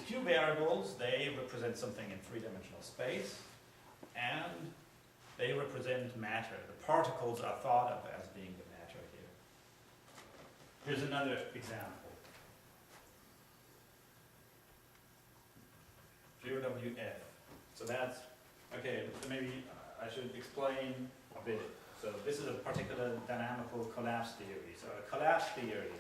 Q variables, they represent something in three-dimensional space, and they represent matter. The particles are thought of as being the matter here. Here's another example. GOWF. So that's, okay, so maybe I should explain a bit. So this is a particular dynamical collapse theory. So a collapse theory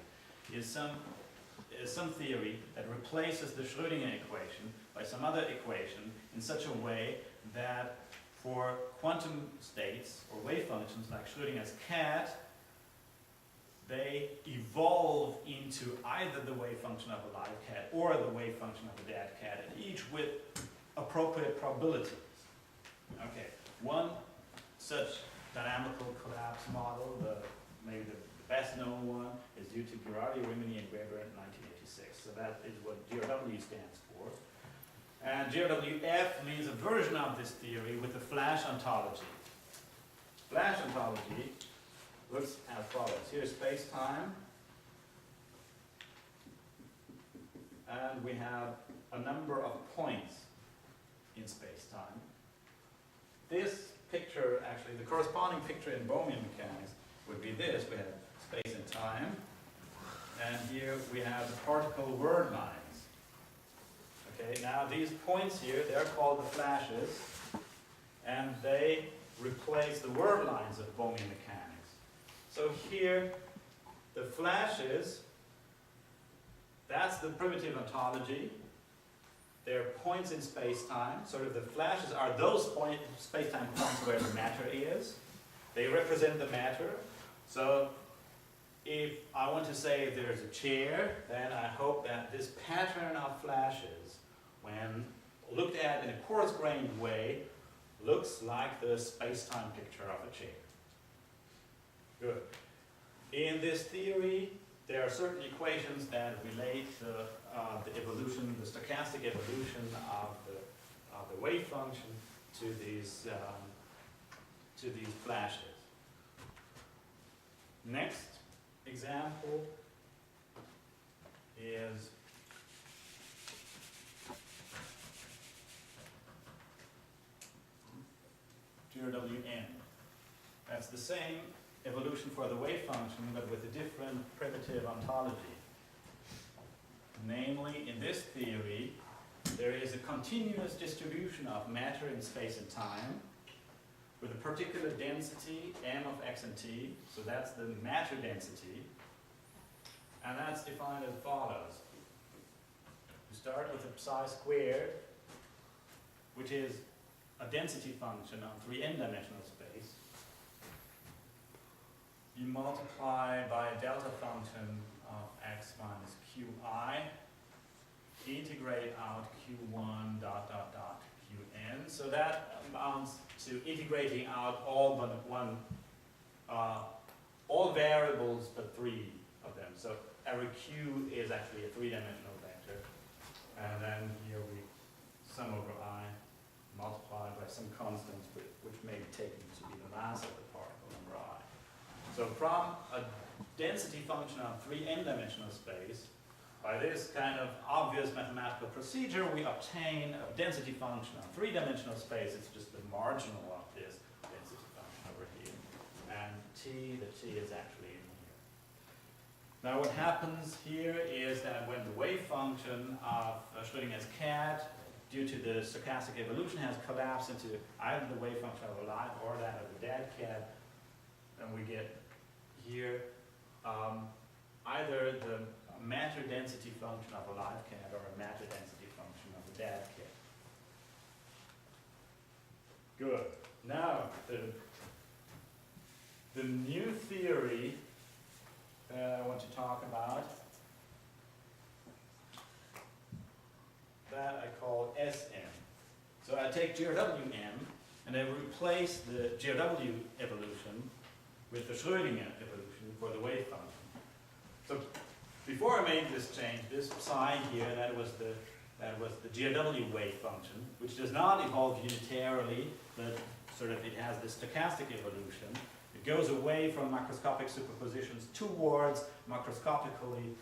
is some theory that replaces the Schrödinger equation by some other equation in such a way that for quantum states or wave functions like Schrödinger's cat, they evolve into either the wave function of a live cat or the wave function of a dead cat, and each with appropriate probabilities. Okay, one such dynamical collapse model, maybe the best known one, is due to Girardi, Rimini, and Weber in 1986. So that is what GRW stands for. And GRWF means a version of this theory with a flash ontology. Flash ontology looks as follows. Here's space-time, and we have a number of points in space-time. This picture, actually, the corresponding picture in Bohmian mechanics would be this. We have space and time, and here we have the particle word lines. Okay, now these points here, they're called the flashes, and they replace the word lines of Bohmian mechanics. So here, the flashes, that's the primitive ontology. They're points in space-time. Sort of the flashes are those space-time points where the matter is. They represent the matter. So if I want to say there's a chair, then I hope that this pattern of flashes, when looked at in a coarse-grained way, looks like the space-time picture of a chair. Good. In this theory, there are certain equations that relate the evolution, the stochastic evolution of the wave function to these flashes. Next example is GRWN. That's the same evolution for the wave function, but with a different primitive ontology. Namely, in this theory, there is a continuous distribution of matter in space and time with a particular density, m of x and t, so that's the matter density, and that's defined as follows. You start with a psi squared, which is a density function on 3n-dimensional space. You multiply by a delta function of x minus qi, integrate out q1 dot dot dot qn. So that amounts to integrating out all but one, all variables but three of them. So every q is actually a three-dimensional vector, and then here we sum over I multiplied by some constants which may be taken to be the mass of the particle number I. So from a density function on 3n-dimensional space, by this kind of obvious mathematical procedure, we obtain a density function on 3-dimensional space. It's just the marginal of this density function over here. And the t is actually in here. Now what happens here is that when the wave function of Schrödinger's cat, due to the stochastic evolution, has collapsed into either the wave function of a live or that of a dead cat, then we get here either the matter density function of a live cat or a matter density function of a dead cat. Good. Now, the new theory that I want to talk about, that I call Sm. So I take GRWM and I replace the GRW evolution with the Schrödinger evolution for the wave function. So before I made this change, this psi here, that was the GRW wave function, which does not evolve unitarily, but sort of it has this stochastic evolution. It goes away from macroscopic superpositions towards macroscopically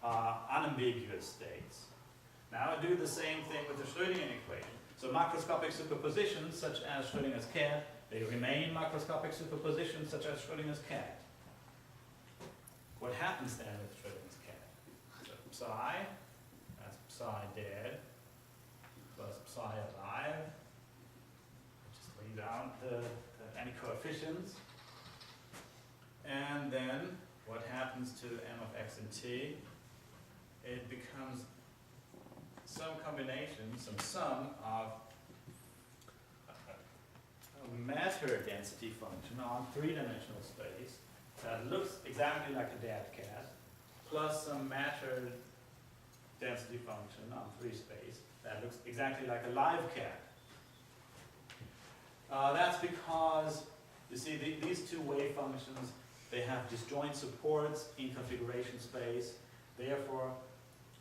unambiguous states. Now I do the same thing with the Schrödinger equation. So macroscopic superpositions, such as Schrödinger's cat, they remain macroscopic superpositions, such as Schrödinger's cat. What happens then with Schrödinger's cat? So psi, that's psi dead, plus psi alive. Just leave out any coefficients. And then what happens to m of x and t? It becomes some combination, some sum of a matter density function on three-dimensional space that looks exactly like a dead cat, plus some matter density function on free space that looks exactly like a live cat. That's because, you see, these two wave functions, they have disjoint supports in configuration space. Therefore,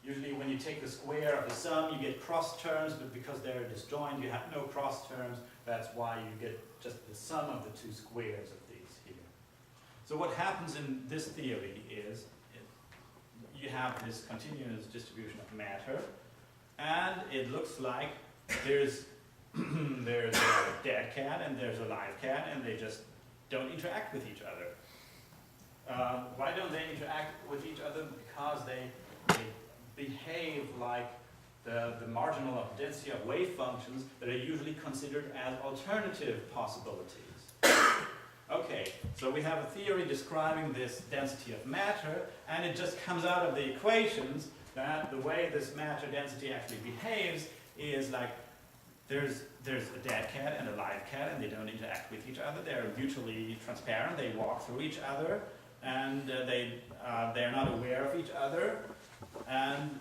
usually when you take the square of the sum, you get cross terms, but because they're disjoint, you have no cross terms. That's why you get just the sum of the two squares of these here. So what happens in this theory is you have this continuous distribution of matter, and it looks like there's there's a dead cat and there's a live cat, and they just don't interact with each other. Why don't they interact with each other? Because they behave like the marginal density of wave functions that are usually considered as alternative possibilities. Okay, so we have a theory describing this density of matter, and it just comes out of the equations that the way this matter density actually behaves is like there's a dead cat and a live cat, and they don't interact with each other. They're mutually transparent. They walk through each other, and they're not aware of each other. And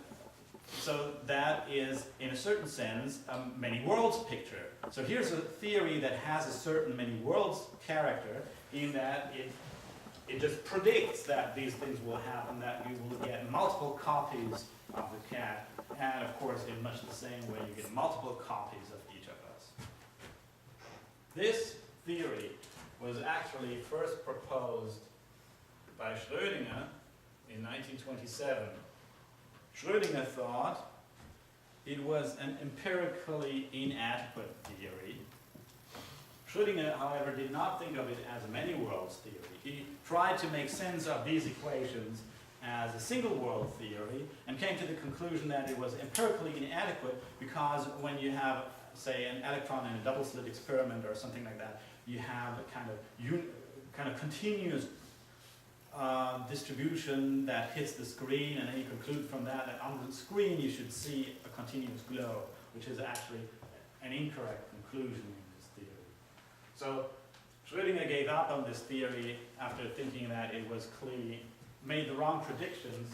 so that is, in a certain sense, a many worlds picture. So here's a theory that has a certain many worlds character in that it just predicts that these things will happen, that you will get multiple copies of the cat, and of course in much the same way you get multiple copies of each of us. This theory was actually first proposed by Schrödinger in 1927. Schrödinger thought it was an empirically inadequate theory. Schrödinger, however, did not think of it as a many worlds theory. He tried to make sense of these equations as a single world theory and came to the conclusion that it was empirically inadequate because when you have, say, an electron in a double slit experiment or something like that, you have a kind of continuous distribution that hits the screen, and then you conclude from that that on the screen you should see a continuous glow, which is actually an incorrect conclusion in this theory. So Schrödinger gave up on this theory after thinking that it was clearly made the wrong predictions,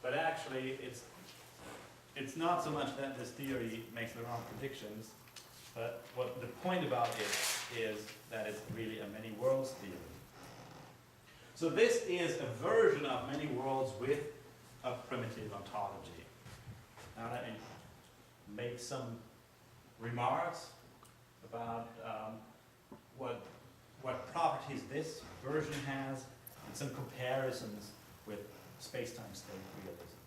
but actually it's not so much that this theory makes the wrong predictions, but what the point about it is that it's really a many worlds theory. So this is a version of many worlds with a primitive ontology. Now let me make some remarks about what properties this version has and some comparisons with space-time state realism.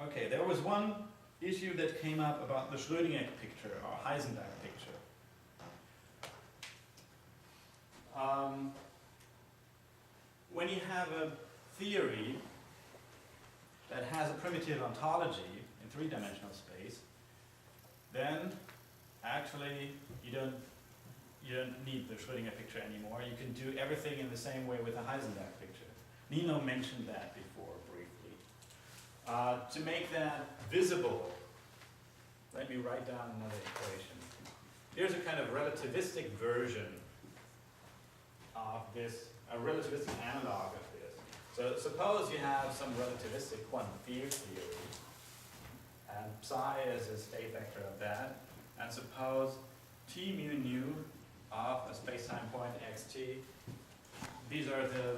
Okay, there was one issue that came up about the Schrödinger picture or Heisenberg picture. When you have a theory that has a primitive ontology in three-dimensional space, then actually you don't need the Schrödinger picture anymore. You can do everything in the same way with a Heisenberg picture. Nino mentioned that before briefly. To make that visible, let me write down another equation. Here's a kind of relativistic version of this, a relativistic analog of this. So suppose you have some relativistic quantum field theory, and psi is a state vector of that, and suppose t mu nu of a space-time point xt, these are the